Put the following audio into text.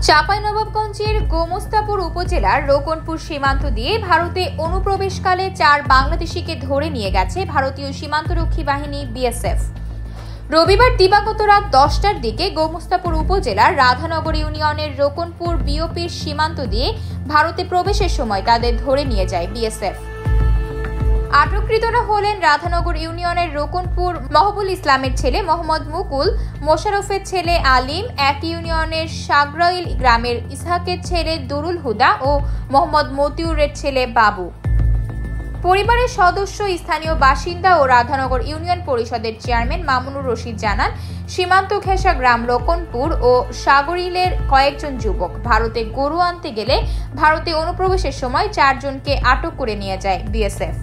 চাঁপাইনবাবগঞ্জের গোমস্তাপুর উপজেলার রোকনপুর সীমান্ত দিয়ে ভারতে অনুপ্রবেশকালে 4 বাংলাদেশিকে ধরে নিয়ে গেছে ভারতীয় সীমান্তরক্ষী বাহিনী বিএসএফ। রবিবার দিবাগত রাত 10টার দিকে গোমস্তাপুর উপজেলার রাধানগর ইউনিয়নের রোকনপুর বিওপির সীমান্ত দিয়ে ভারতে প্রবেশের সময় তাদের ধরে নিয়ে যায় বিএসএফ। আটককৃতরা হলেন রাধানগর ইউনিয়নের রোকনপুর মহবুল ইসলামের ছেলে মোহাম্মদ মুকুল, মোশাররফের ছেলে আলিম, এক ইউনিয়নের সাগরাইল গ্রামের ইসহাকের ছেলে দুরুল হুদা ও মোহাম্মদ মতিউরের ছেলে বাবু। পরিবারের সদস্য, স্থানীয় বাসিন্দা ও রাধানগর ইউনিয়ন পরিষদের চেয়ারম্যান মামুনুর রশিদ জানান, সীমান্ত ঘেঁষা গ্রাম রোকনপুর ও সাগরিলের কয়েকজন যুবক ভারতে গরু আনতে গেলে ভারতে অনুপ্রবেশের সময় 4 জনকে আটক করে নিয়ে যায় বিএসএফ।